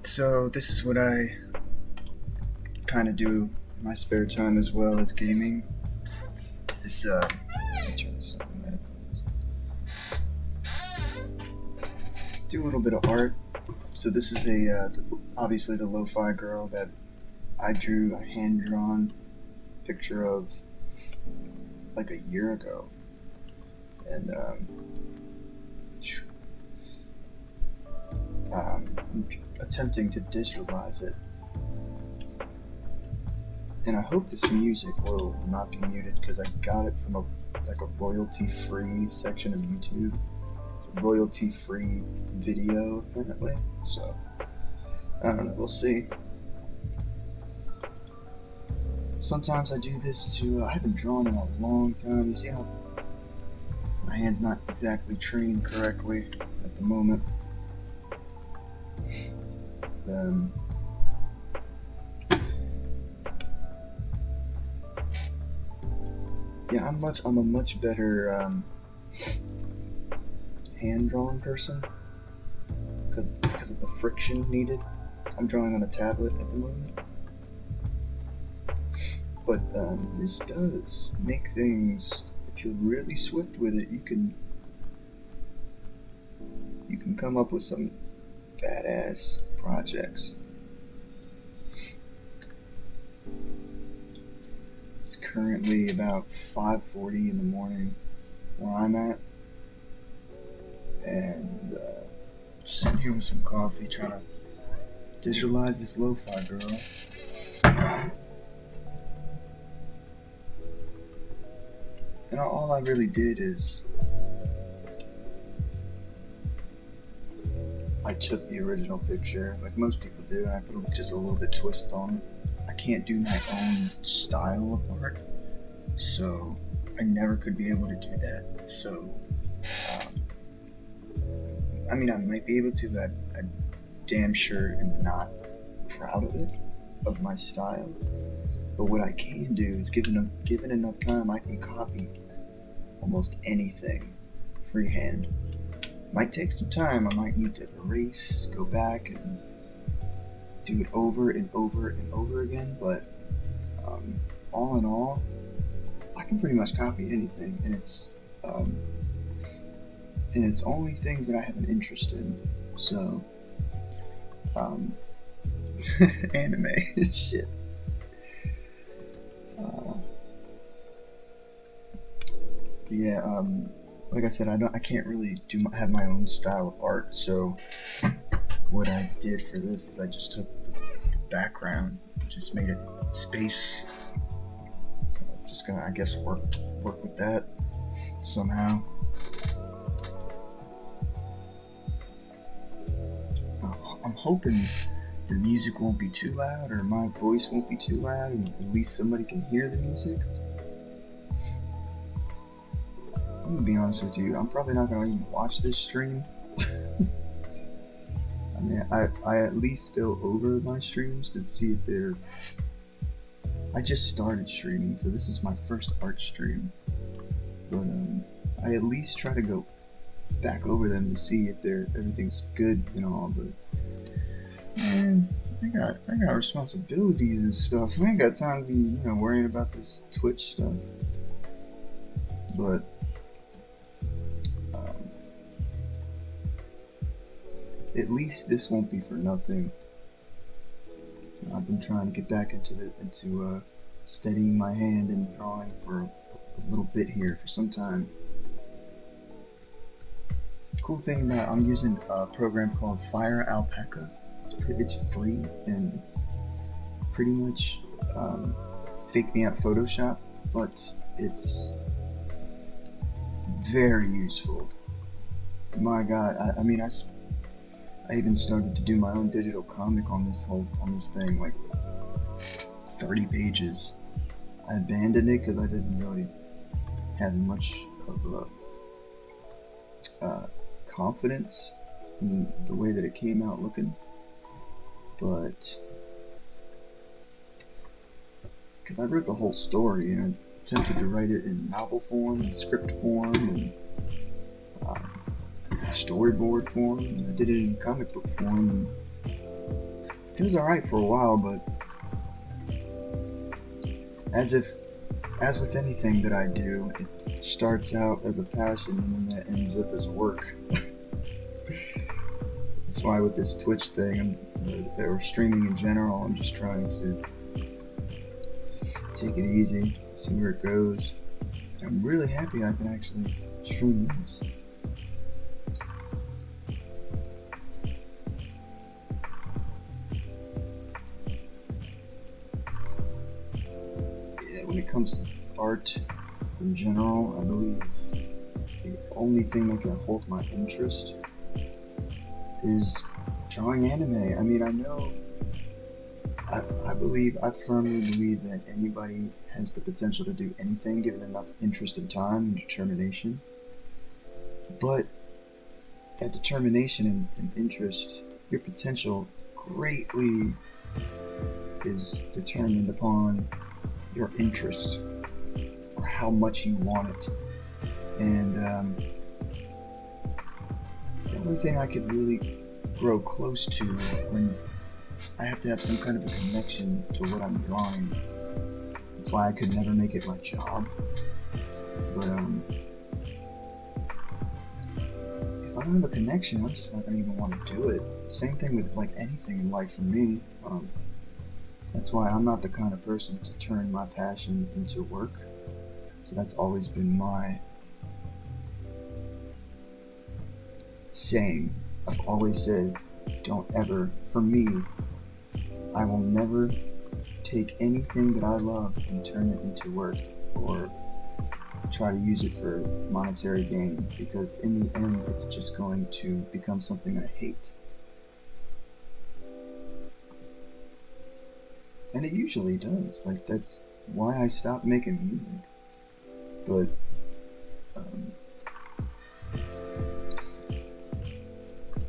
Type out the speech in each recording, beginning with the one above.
So this is what I kind of do in my spare time as well as gaming. Is let me turn this on. Do a little bit of art. So this is obviously the lo-fi girl that I drew a hand-drawn picture of like a year ago, and I'm attempting to digitalize it. And I hope this music will not be muted because I got it from a royalty-free section of YouTube. It's a royalty-free video apparently. So I don't know. We'll see. Sometimes I do this too. I haven't drawn in a long time. You see how my hand's not exactly trained correctly at the moment. Yeah, I'm a much better hand-drawn person because of the friction needed. I'm drawing on a tablet at the moment, but this does make things. If you're really swift with it, you can come up with some badass projects. It's currently about 5:40 in the morning where I'm at, and just sitting here with some coffee, trying to digitalize this lo-fi girl. And all I really did is I took the original picture, like most people do, and I put just a little bit twist on it. I can't do my own style of art, so I never could be able to do that. So, I mean, I might be able to, but I damn sure am not proud of it, of my style. But what I can do is, given enough time, I can copy almost anything freehand. Might take some time. I might need to erase, go back, and do it over and over and over again. But all in all, I can pretty much copy anything, and it's only things that I have an interest in. So, anime shit. Yeah. Like I said, I can't really have my own style of art. So what I did for this is I just took the background, just made it space. So I'm just gonna, I guess, work with that somehow. I'm hoping the music won't be too loud, or my voice won't be too loud, and at least somebody can hear the music. I'm gonna be honest with you, I'm probably not gonna even watch this stream. I mean, I at least go over my streams to see if they're... I just started streaming, so this is my first art stream. But I at least try to go back over them to see if everything's good and all, but man, I got responsibilities and stuff. I ain't got time to be, worrying about this Twitch stuff. But at least this won't be for nothing. I've been trying to get back into steadying my hand and drawing for a little bit here for some time. Cool thing about I'm using a program called Fire Alpaca. It's free and it's pretty much fake me out Photoshop, but it's very useful. My God, I mean, I even started to do my own digital comic on this thing, like 30 pages. I abandoned it because I didn't really have much of confidence in the way that it came out looking. But because I wrote the whole story and I attempted to write it in novel form and script form and storyboard form, and I did it in comic book form, and it was alright for a while, but as with anything that I do, it starts out as a passion and then it ends up as work. That's why with this Twitch thing, or streaming in general, I'm just trying to take it easy, see where it goes. And I'm really happy I can actually stream this. Yeah, when it comes to art in general, I believe the only thing that can hold my interest is drawing anime. I mean, I firmly believe that anybody has the potential to do anything given enough interest and time and determination. But that determination and interest, your potential greatly is determined upon your interest or how much you want it. And the only thing I could really grow close to when I have to have some kind of a connection to what I'm drawing. That's why I could never make it my job. But if I don't have a connection, I'm just not gonna even want to do it. Same thing with like anything in life for me. That's why I'm not the kind of person to turn my passion into work. So that's always been my saying. I've always said, don't ever, for me, I will never take anything that I love and turn it into work or try to use it for monetary gain, because in the end it's just going to become something I hate. And it usually does. Like, that's why I stopped making music. But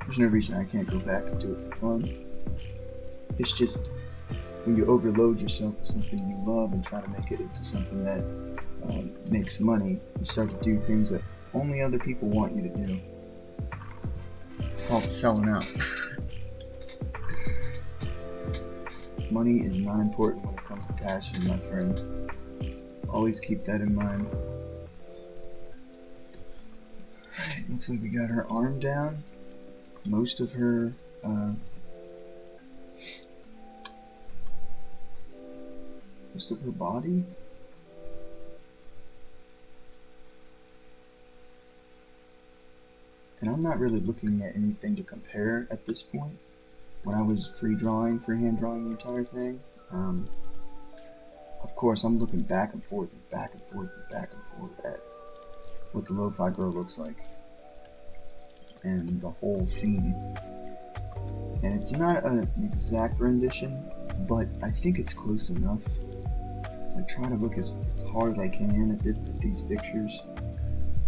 there's no reason I can't go back and do it for fun. It's just when you overload yourself with something you love and try to make it into something that makes money, you start to do things that only other people want you to do. It's called selling out. Money is not important when it comes to passion, my friend. Always keep that in mind. Alright, looks like we got her arm down. Most of her body. And I'm not really looking at anything to compare at this point. When I was freehand drawing the entire thing, of course I'm looking back and forth and back and forth and back and forth at what the Lo-Fi Girl looks like and the whole scene. And it's not an exact rendition, but I think it's close enough. I try to look as hard as I can at these pictures.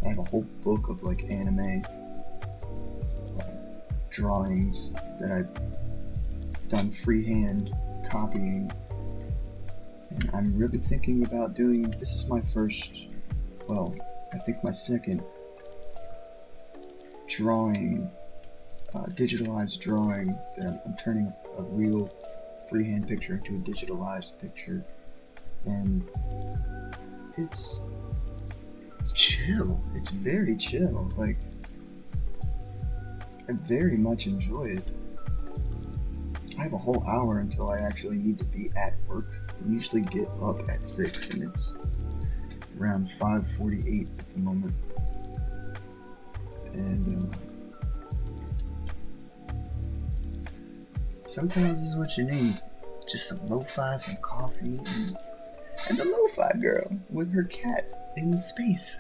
I have a whole book of like anime drawings that I've done freehand copying, and I'm really thinking about doing, this is my first, well, I think my second drawing, digitalized drawing, that I'm turning a real freehand picture into a digitalized picture. And it's chill. It's very chill. Like, I very much enjoy it. I have a whole hour until I actually need to be at work. I usually get up at 6 and it's around 5:48 at the moment. And sometimes this is what you need. Just some lo-fi, some coffee, and the Lo-Fi Girl with her cat in space.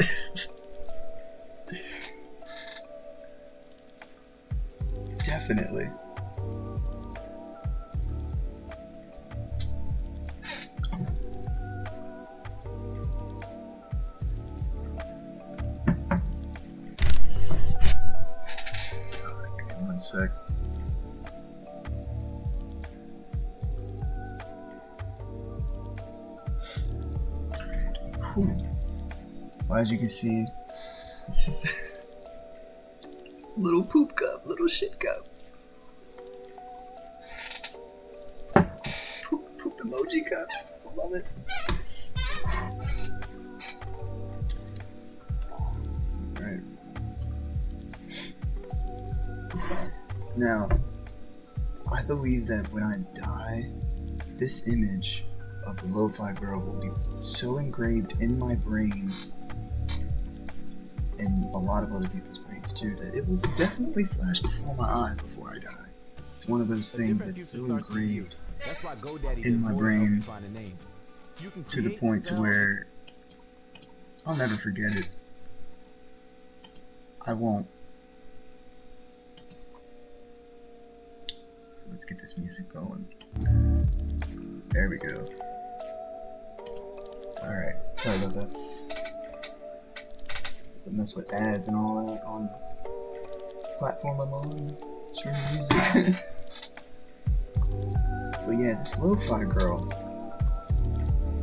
Definitely. Give me 1 sec. Well, as you can see, this is little poop cup, little shit cup. emoji cup. Love it. Alright. Now, I believe that when I die, this image of the Lo-Fi Girl will be so engraved in my brain, and a lot of other people's brains too, that it will definitely flash before my eyes before I die. It's one of those things that's so engraved in my brain to the point to where I'll never forget it. I won't. Let's get this music going. There we go. Alright, sorry about that. Don't mess with ads and all that on the platform I'm on. Streaming music. But yeah, this Lo-Fi Girl,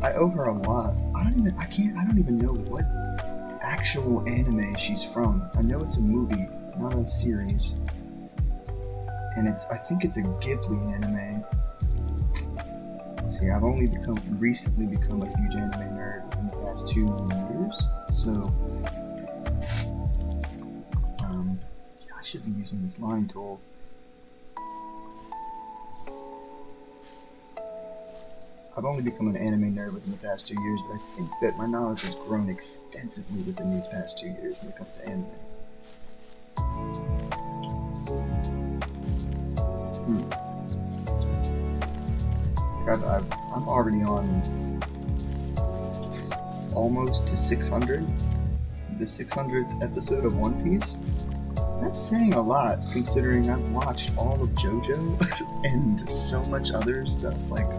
I owe her a lot. I don't even know what actual anime she's from. I know it's a movie, not a series. And I think it's a Ghibli anime. See, I've only recently become a huge anime nerd within the past 2 years. So, I should be using this line tool. I've only become an anime nerd within the past 2 years, but I think that my knowledge has grown extensively within these past 2 years when it comes to anime. I'm already on almost to 600. The 600th episode of One Piece. That's saying a lot, considering I've watched all of JoJo and so much other stuff, like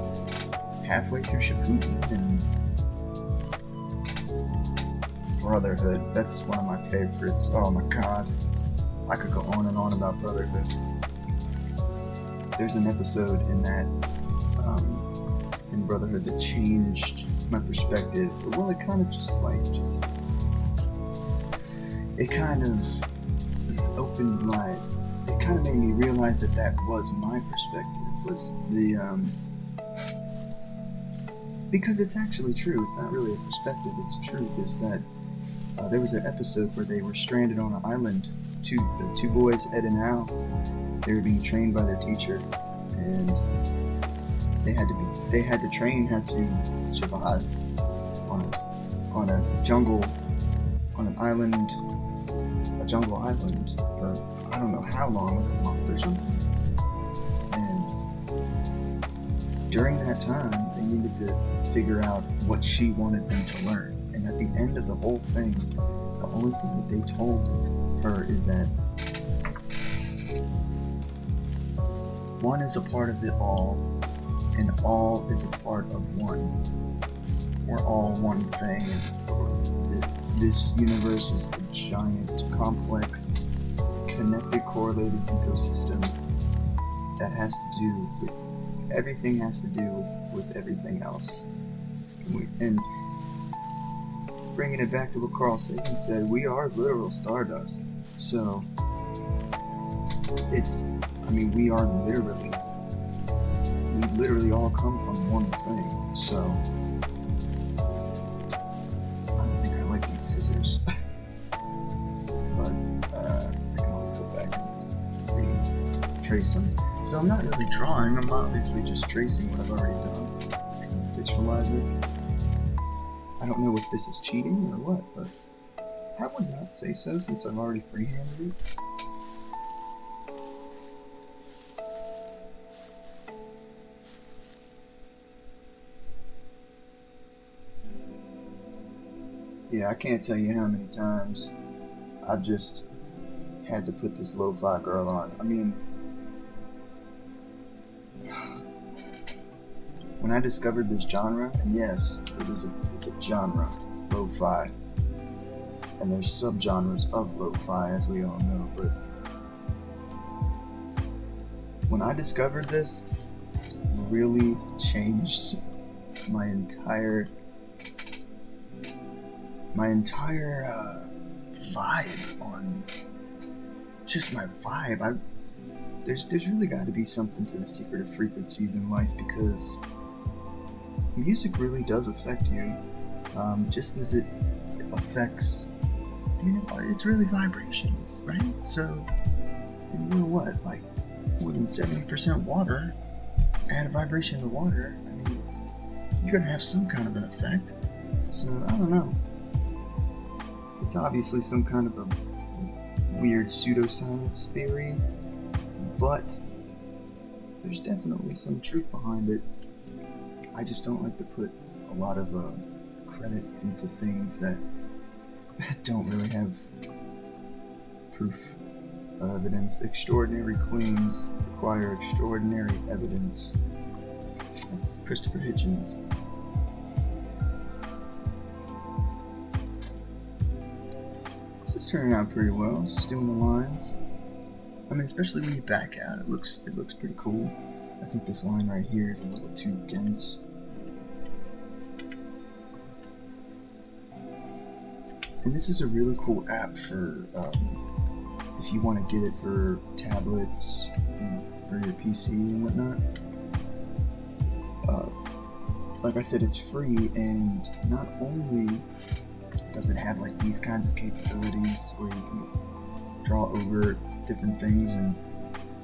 halfway through Shippuden and Brotherhood. That's one of my favorites. Oh my god. I could go on and on about Brotherhood. There's an episode in that, in Brotherhood that changed my perspective. Well, it kind of it kind of opened it kind of made me realize that was my perspective, was the, because it's actually true. It's not really a perspective, it's truth. Is that there was an episode where they were stranded on an island. The two boys, Ed and Al, they were being trained by their teacher, and they had to train how to survive on a jungle island for I don't know how long, like a month or something. And during that time, they needed to figure out what she wanted them to learn. And at the end of the whole thing, the only thing that they told her is that one is a part of the all, and all is a part of one. We're all one thing, and this universe is a giant, complex, connected, correlated ecosystem that has to do with everything has to do with everything else. And bringing it back to what Carl Sagan said, we are literal stardust. So we are we literally all come from one thing. So I don't think I like these scissors. But I can always go back and retrace them. So I'm not really drawing, I'm obviously just tracing what I've already done. I can visualize it. I don't know if this is cheating or what, but I would not say so since I've already freehanded it. Yeah, I can't tell you how many times I've just had to put this Lo-Fi Girl on. I mean, when I discovered this genre, and yes, it's a genre, Lo-Fi, and there's subgenres of Lo-Fi, as we all know, but when I discovered this, it really changed my entire vibe on just my vibe. There's really got to be something to the secret of frequencies in life, because music really does affect you, just as it affects. It's really vibrations, right? So, and we're what, like more than 70% water. Add a vibration to water. I mean, you're gonna have some kind of an effect. So I don't know. It's obviously some kind of a weird pseudoscience theory, but there's definitely some truth behind it. I just don't like to put a lot of credit into things that don't really have proof or evidence. Extraordinary claims require extraordinary evidence. That's Christopher Hitchens. This is turning out pretty well. Just doing the lines. I mean, especially when you back out, it looks pretty cool. I think this line right here is a little too dense. And this is a really cool app for if you want to get it for tablets and for your PC and whatnot. Like I said, it's free, and not only does it have like these kinds of capabilities where you can draw over different things and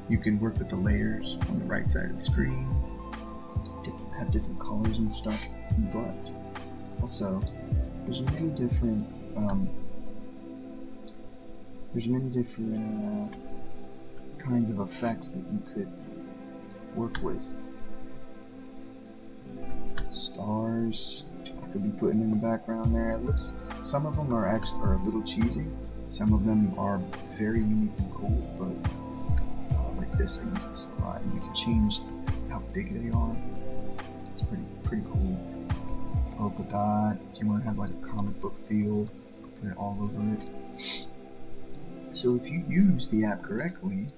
you can work with the layers on the right side of the screen, have different colors and stuff, but also there's many different kinds of effects that you could work with. Stars I could be putting in the background there. It looks, some of them are a little cheesy. Some of them are very unique and cool, but like this, I use this a lot. And you can change how big they are. It's pretty cool. Polka dot. If you want to have like a comic book feel, put it all over it. So if you use the app correctly,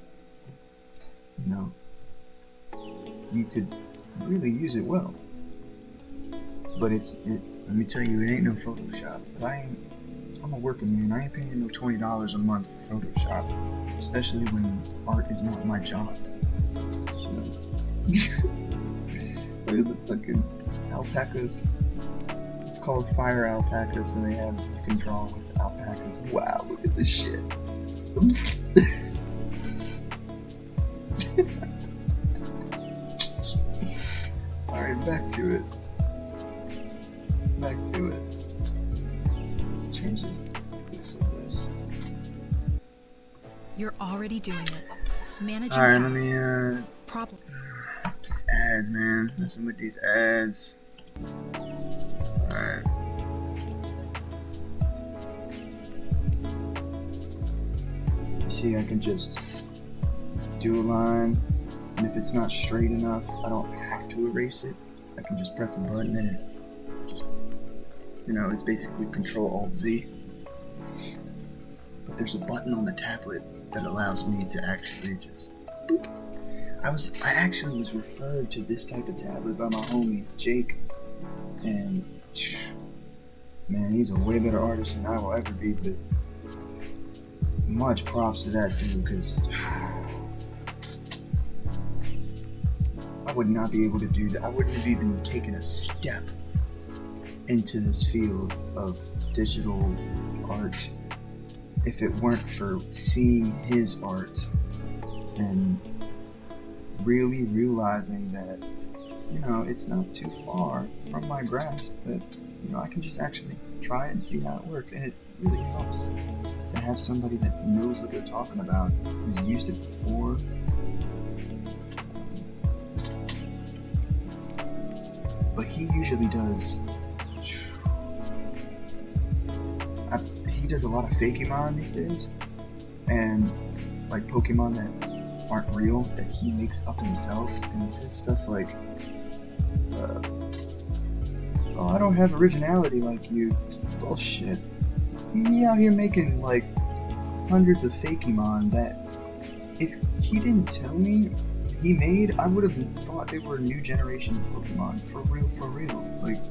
you could really use it well. But let me tell you, it ain't no Photoshop. But I'm a working man. I ain't paying no $20 a month for Photoshop, especially when art is not my job. So, look at the fucking alpacas. It's called Fire Alpaca, so you can draw with alpacas. Wow, look at this shit. Alright, back to it. Change this to this. You're already doing it. Managing Alright, tasks. let me Problem. these ads, man. Messing with these ads. Alright. See, I can just do a line, and if it's not straight enough, I don't have to erase it. I can just press a button and it just, it's basically Control-Alt-Z. But there's a button on the tablet that allows me to actually just boop. I actually was referred to this type of tablet by my homie Jake, and man, he's a way better artist than I will ever be. But much props to that dude, because I would not be able to do that. I wouldn't have even taken a step into this field of digital art if it weren't for seeing his art and really realizing that, it's not too far from my grasp, that, I can just actually try it and see how it works. And it really helps to have somebody that knows what they're talking about, who's used it before. But he usually does. He does a lot of Fakemon these days, and like Pokemon that aren't real, that he makes up himself, and he says stuff like, "Oh, I don't have originality like you." Bullshit. He out here making like hundreds of Fakemon that, if he didn't tell me he made, I would have thought they were a new generation of Pokemon. For real. Like,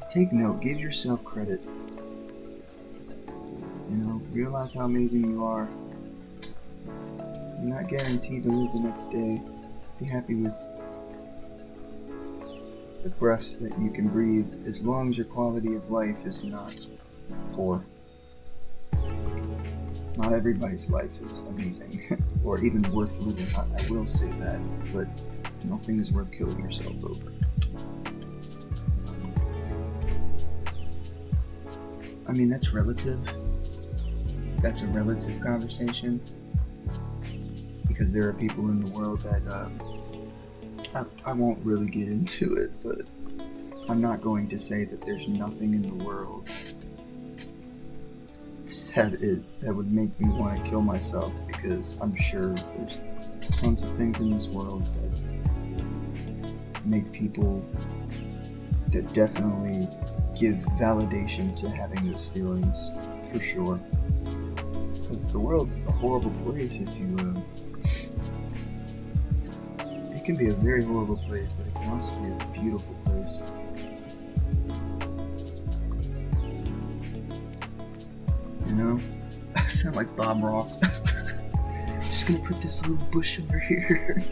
take note, give yourself credit. Realize how amazing you are. You're not guaranteed to live the next day. Be happy with the breath that you can breathe, as long as your quality of life is not poor. Not everybody's life is amazing, or even worth living. I will say that, but nothing is worth killing yourself over. I mean, that's relative. That's a relative conversation, because there are people in the world that I won't really get into it, but I'm not going to say that there's nothing in the world that would make me want to kill myself, because I'm sure there's tons of things in this world that make people, that definitely give validation to having those feelings, for sure. Because the world's a horrible place if you, it can be a very horrible place, but it can also be a beautiful place. You know? I sound like Bob Ross. Just gonna put this little bush over here.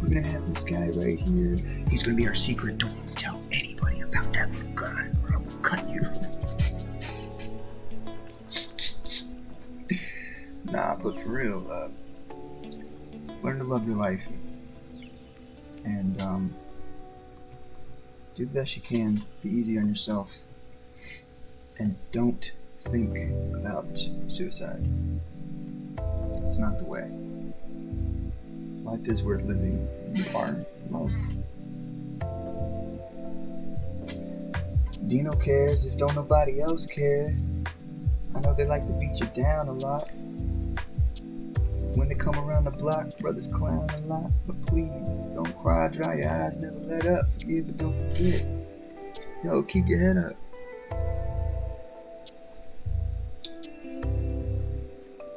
We're gonna have this guy right here. He's gonna be our secret. Don't tell anybody about that little guy, or I will cut you. Nah, but for real, learn to love your life. And do the best you can. Be easy on yourself. And don't think about suicide. It's not the way. Life is worth living. You are loved. Dino cares if don't nobody else care. I know they like to beat you down a lot. When they come around the block, brothers clown a lot. But please, don't cry, dry your eyes, never let up. Forgive but don't forget. Yo, keep your head up.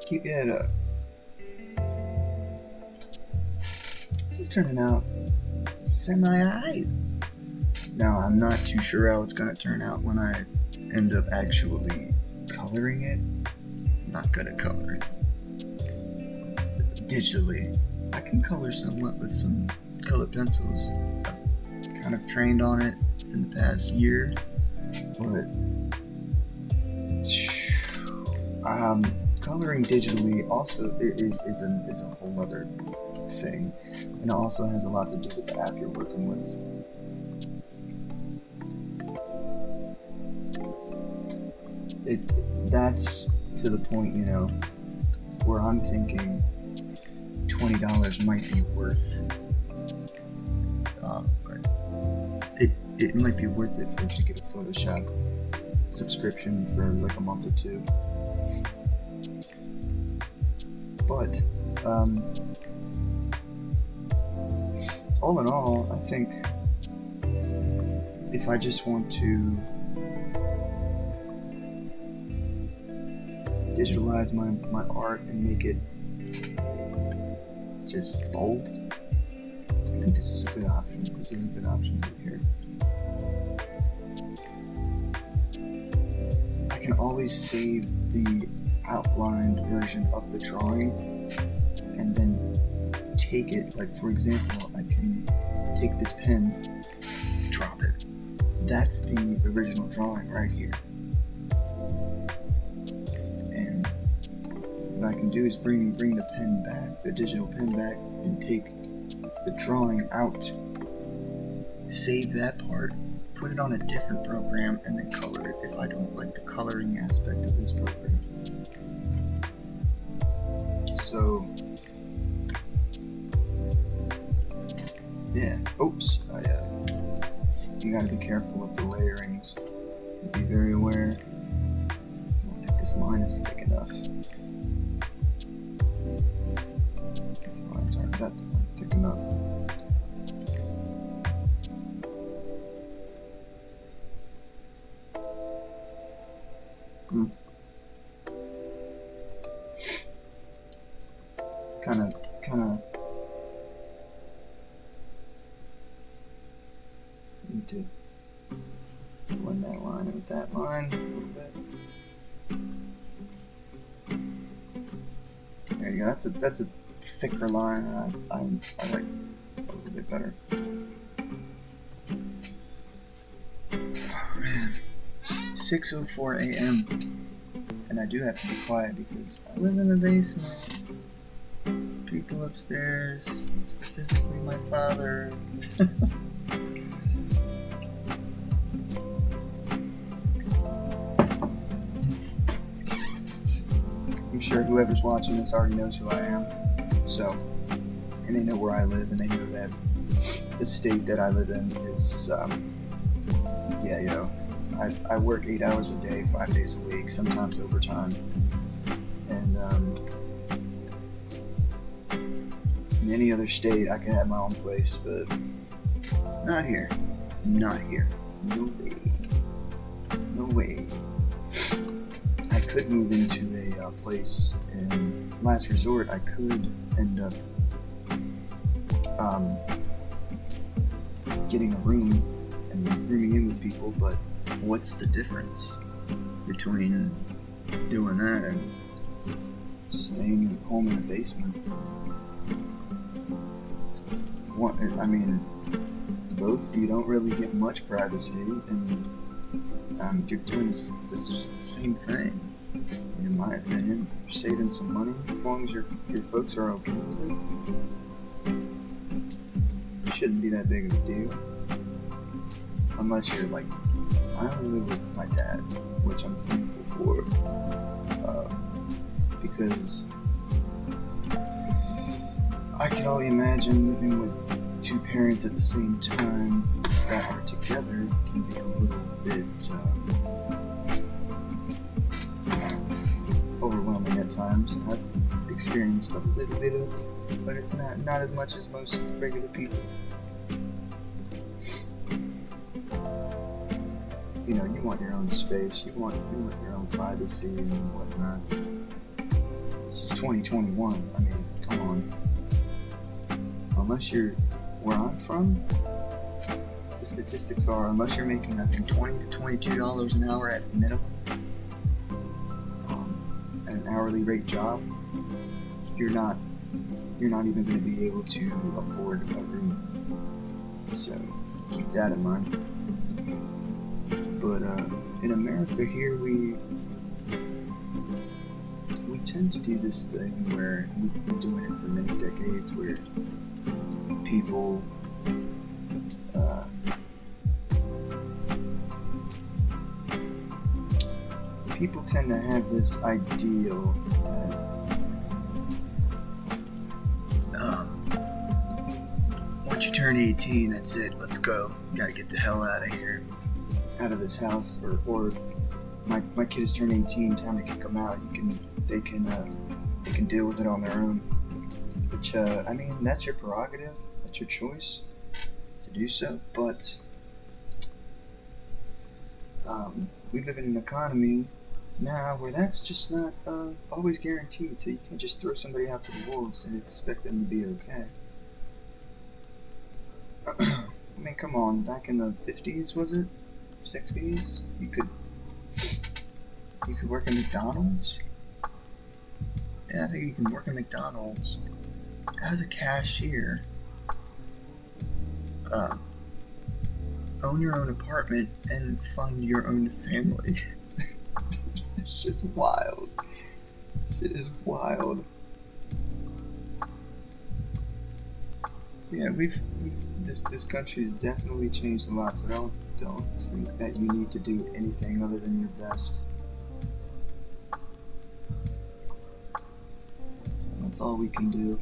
Keep your head up. This is turning out semi-aight. Now, I'm not too sure how it's gonna turn out when I end up actually coloring it. I'm not gonna color it digitally. I can color somewhat with some colored pencils. I've kind of trained on it in the past year, but coloring digitally also is a whole other thing, and it also has a lot to do with the app you're working with. That's to the point, you know, where I'm thinking $20 might be worth. It might be worth it for to get a Photoshop subscription for like a month or two. But all in all, I think if I just want to digitalize my art and make it just bold, I think this is a good option. This is a good option right here. I can always save the outlined version of the drawing and then take it, like for example, I can take this pen, drop it. That's the original drawing right here. And what I can do is bring the pen back, the digital pen back, and take the drawing out, save that part, put it on a different program, and then color it if I don't like the coloring aspect of this program. So, yeah, oops, you gotta be careful with the layerings. Be very aware. I don't think this line is thick enough. These lines aren't that thick enough. Kinda need to blend that line with that line a little bit. There you go. That's a thicker line. I like a little bit better. 6:04 a.m. and I do have to be quiet because I live in the basement. People upstairs, specifically my father. I'm sure whoever's watching this already knows who I am. So, and they know where I live, and they know that the state that I live in is, I work 8 hours a day, 5 days a week, sometimes overtime. And, in any other state, I could have my own place, but not here. Not here. No way. No way. I could move into a place, and last resort, I could end up getting a room and rooming in with people, but what's the difference between doing that and staying at home in the basement? Both, you don't really get much privacy, and you're doing this, it's just the same thing. In my opinion, you're saving some money as long as your folks are okay with it. It shouldn't be that big of a deal. Unless you're like, I only live with my dad, which I'm thankful for, because I can only imagine living with two parents at the same time that are together can be a little bit overwhelming at times. I've experienced a little bit of it, but it's not as much as most regular people. You know, you want your own space, you want your own privacy and whatnot. This is 2021. I mean, come on. Unless you're where I'm from, the statistics are, unless you're making, I think, $20 to $22 an hour at minimum, at an hourly rate job, you're not even going to be able to afford a room. So keep that in mind. But in America here, we tend to do this thing where we've been doing it for many decades, where people tend to have this ideal that once you turn 18, that's it, let's go, gotta get the hell out of here, out of this house, or my kid has turned 18, time to kick them out. They can deal with it on their own, which I mean, that's your prerogative, that's your choice to do so, but we live in an economy now where that's just not always guaranteed, so you can't just throw somebody out to the wolves and expect them to be okay. I mean, come on, back in the 50s, was it? 60s? You could work at McDonald's? Yeah, I think you can work at McDonald's as a cashier. Own your own apartment and fund your own family. This shit's wild. Shit is wild. So yeah, this country has definitely changed a lot. So don't think that you need to do anything other than your best. That's all we can do.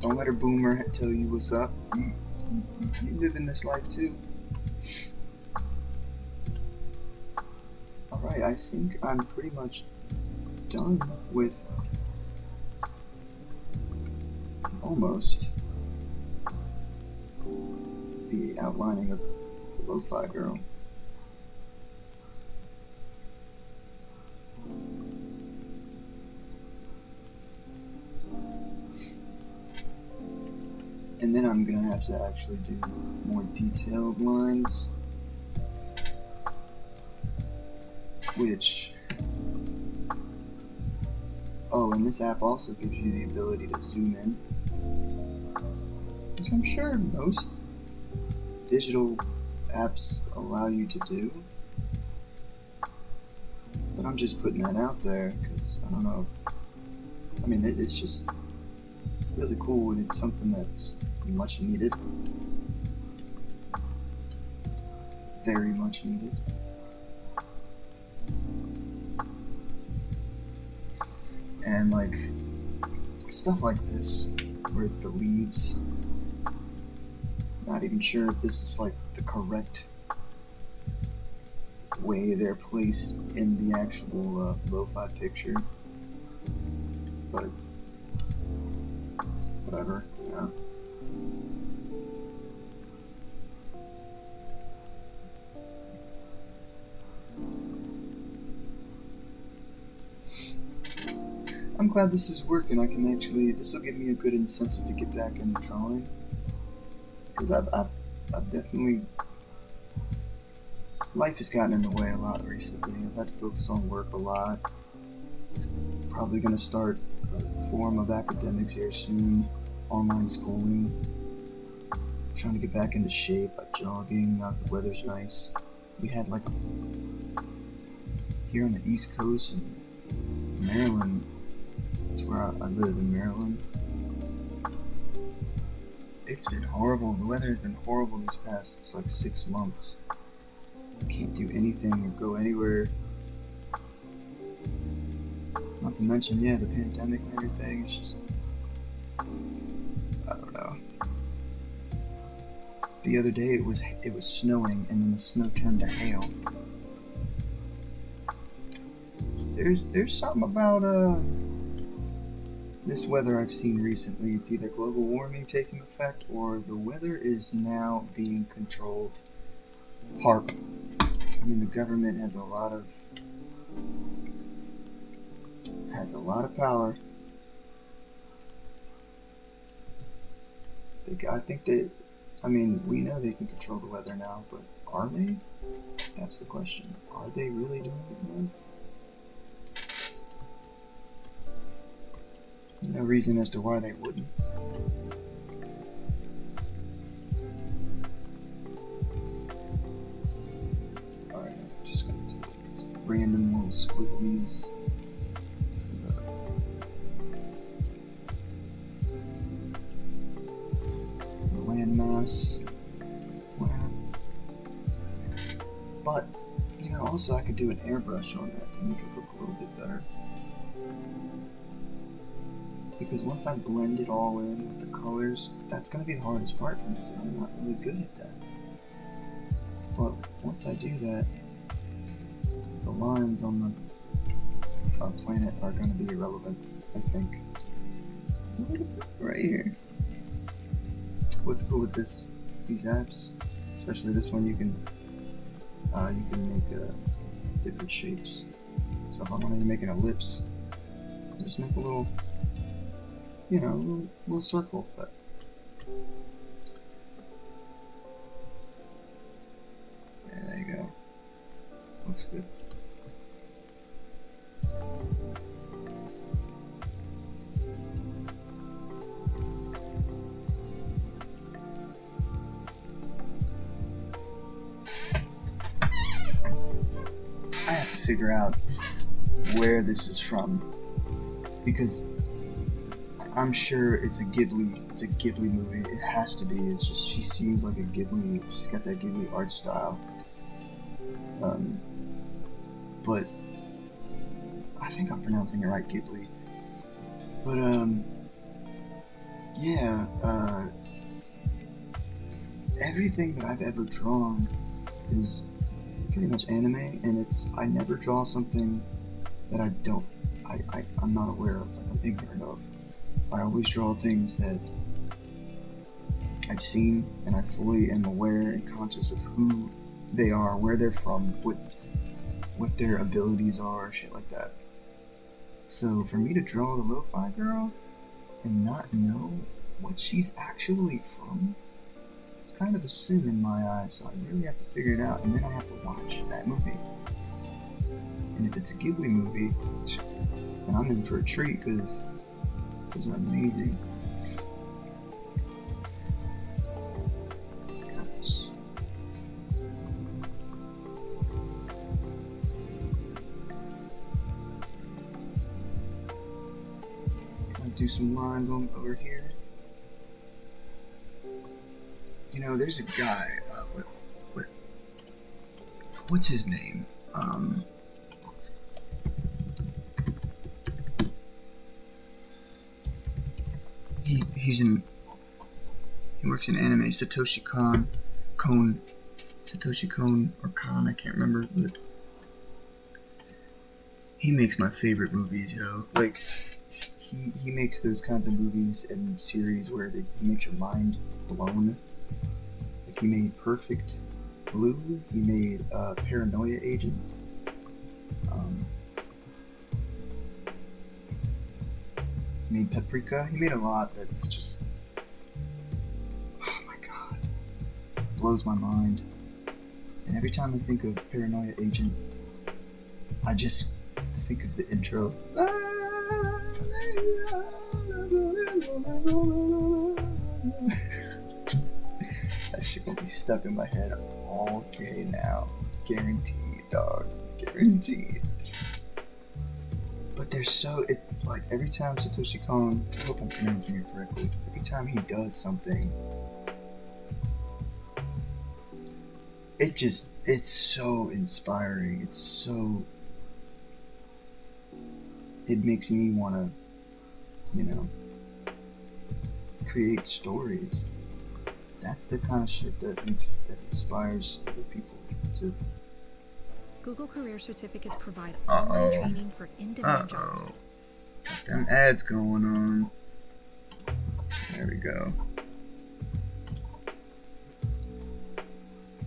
Don't let a boomer tell you what's up. You live in this life too. Alright, I think I'm pretty much done with almost the outlining of the Lo-Fi Girl. And then I'm gonna have to actually do more detailed lines, which, and this app also gives you the ability to zoom in, which I'm sure most digital apps allow you to do. But I'm just putting that out there because I don't know. I mean, it's just really cool and it's something that's much needed. Very much needed. And like stuff like this, where it's the leaves. Not even sure if this is like the correct way they're placed in the actual lo-fi picture, but whatever, you know. I'm glad this is working. I can actually, this will give me a good incentive to get back into drawing, because I've definitely, life has gotten in the way a lot recently. I've had to focus on work a lot. Probably going to start a form of academics here soon, online schooling. Trying to get back into shape, like jogging. The weather's nice. We had like here on the East Coast in Maryland. That's where I live, in Maryland. It's been horrible. The weather has been horrible these past like 6 months. I can't do anything or go anywhere. Not to mention, yeah, the pandemic and everything. It's just, I don't know. The other day it was snowing, and then the snow turned to hail. There's something about this weather I've seen recently. It's either global warming taking effect, or the weather is now being controlled. HAARP. I mean, the government has a lot of power. I think I mean, we know they can control the weather now, but are they? That's the question. Are they really doing it now? No reason as to why they wouldn't. Alright, I'm just gonna do these random little squigglies. The landmass planet. But, you know, also I could do an airbrush on that to make it look a little bit better. Because once I blend it all in with the colors, that's going to be the hardest part for me. I'm not really good at that. But once I do that, the lines on the planet are going to be irrelevant, I think. Right here. What's cool with these apps, especially this one, you can make different shapes. So if I want to make an ellipse, I just make a little, you know, little circle. But yeah, there you go. Looks good. I have to figure out where this is from, because I'm sure it's a Ghibli movie. It has to be. It's just, she seems like a Ghibli. She's got that Ghibli art style. But I think I'm pronouncing it right, Ghibli. But yeah. Everything that I've ever drawn is pretty much anime, and I never draw something that I'm not aware of, like I'm ignorant of. I always draw things that I've seen, and I fully am aware and conscious of who they are, where they're from, what their abilities are, shit like that. So for me to draw the lo-fi girl and not know what she's actually from, it's kind of a sin in my eyes, so I really have to figure it out, and then I have to watch that movie. And if it's a Ghibli movie, then I'm in for a treat, because those are amazing. Gosh. do some lines on over here. You know, there's a guy. What's his name? He works in anime. Satoshi Kon, or Kon, I can't remember, but he makes my favorite movies, yo. Like, he makes those kinds of movies and series where he makes your mind blown. Like, he made Perfect Blue. He made Paranoia Agent. He made Paprika. He made a lot that's just, oh my god, blows my mind. And every time I think of Paranoia Agent, I just think of the intro. That shit will be stuck in my head all day now. Guaranteed, dog. Guaranteed. But they're so, like, every time Satoshi Kon, I hope I'm pronouncing it correctly, every time he does something, it's so inspiring. It makes me want to, create stories. That's the kind of shit that inspires other people to. Google Career Certificates provide online training for in-demand jobs. Got them ads going on. There we go.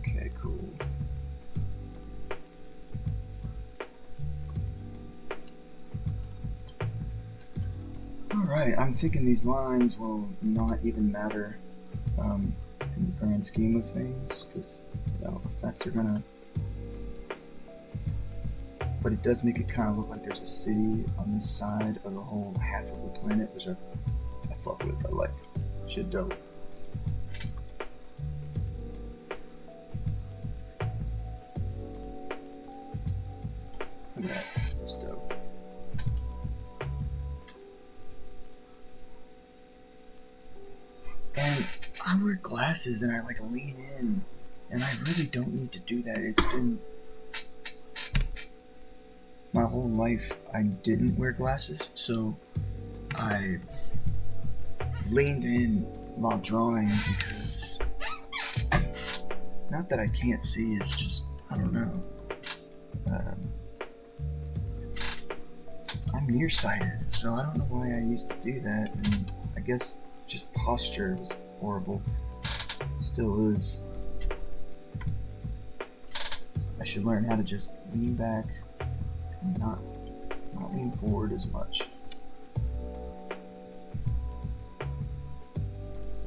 Okay, cool. Alright, I'm thinking these lines will not even matter in the grand scheme of things, because, effects are gonna. But it does make it kind of look like there's a city on this side of the whole half of the planet, which I fuck with. I like. Shit dope. Look at that. It's dope. And I wear glasses and I like lean in, and I really don't need to do that. It's been my whole life I didn't wear glasses, so I leaned in while drawing because, not that I can't see, it's just, I don't know. I'm nearsighted, so I don't know why I used to do that, and I guess just posture was horrible. Still is. I should learn how to just lean back and not lean forward as much.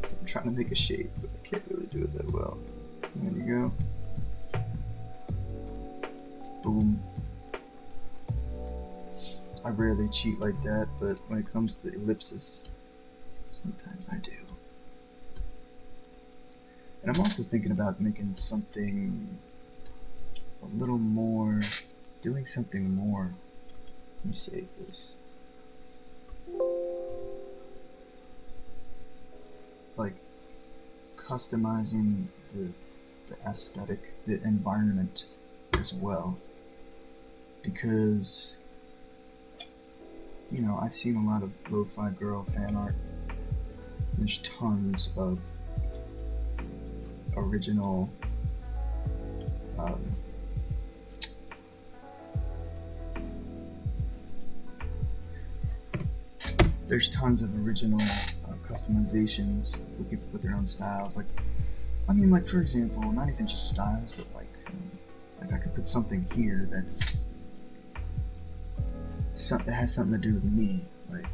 So I'm trying to make a shape, but I can't really do it that well. There you go. Boom. I rarely cheat like that, but when it comes to ellipsis, sometimes I do. And I'm also thinking about making something a little more, doing something more. Let me save this. Like customizing the aesthetic, the environment as well. Because, I've seen a lot of lo-fi girl fan art. There's tons of original customizations where people put their own styles. Like for example, not even just styles, but like I could put something here that has something to do with me. Like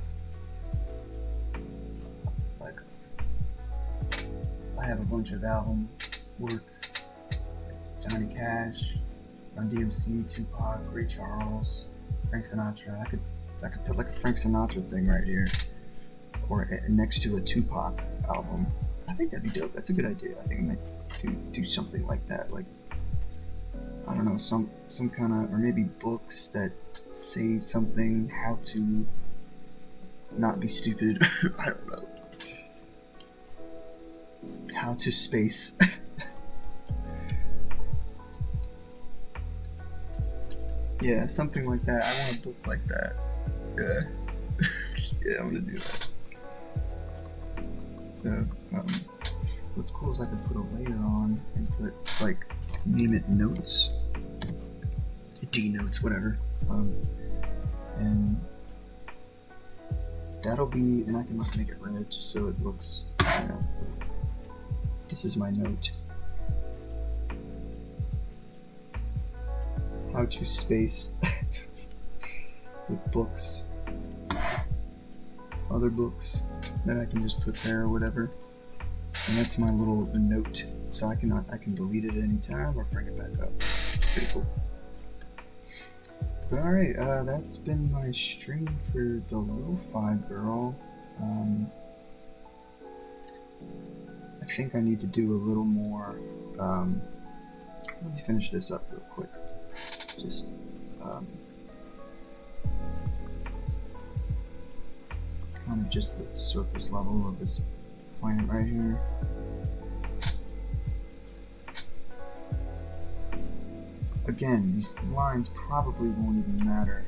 I have a bunch of album work, like Johnny Cash, Run DMC, Tupac, Ray Charles, Frank Sinatra. I could put like a Frank Sinatra thing right here, or next to a Tupac album. I think that'd be dope. That's a good idea. I think I might do something like that. Like, I don't know, some kind of, or maybe books that say something, how to not be stupid. I don't know. How to space. Yeah, something like that. I want a book like that. Yeah. Yeah, I'm gonna do that. So, what's cool is I can put a layer on and put, like, name it notes. D notes, whatever. And that'll be, and I can like make it red just so it looks, you know, this is my note. How to space with books, other books that I can just put there or whatever. And that's my little note, so I can delete it at any time or bring it back up. Pretty cool. But alright, that's been my stream for the Lo-Fi Girl. I think I need to do a little more, let me finish this up real quick. Just, kind of just the surface level of this planet right here. Again, these lines probably won't even matter,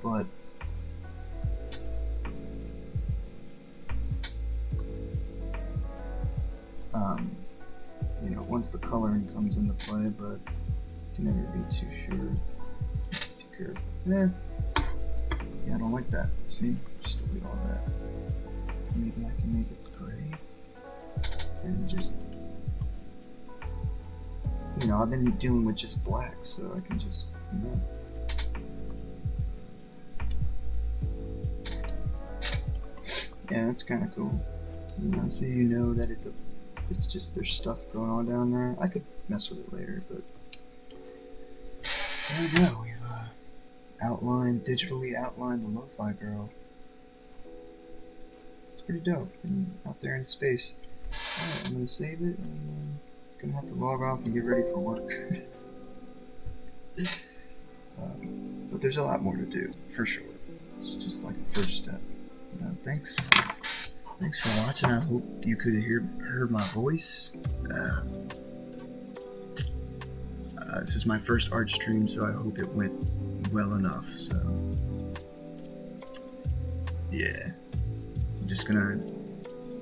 but you know, once the coloring comes into play, but you can never be too sure. Too careful. Yeah, I don't like that. See? Just delete all that. Maybe I can make it gray and just, you know, I've been dealing with just black, so I can just, you know. Yeah, that's kind of cool. You know, so you know that it's just there's stuff going on down there. I could mess with it later, but there we go. We've digitally outlined the Lo-Fi Girl. It's pretty dope, and out there in space. Alright, I'm gonna save it, and gonna have to log off and get ready for work. But there's a lot more to do, for sure. It's just like the first step. You know, thanks for watching. I hope you could heard my voice. This is my first art stream, so I hope it went well enough. So yeah, I'm just gonna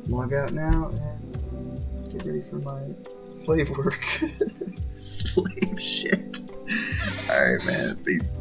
log out now and get ready for my slave work. Slave shit. Alright, man. Peace.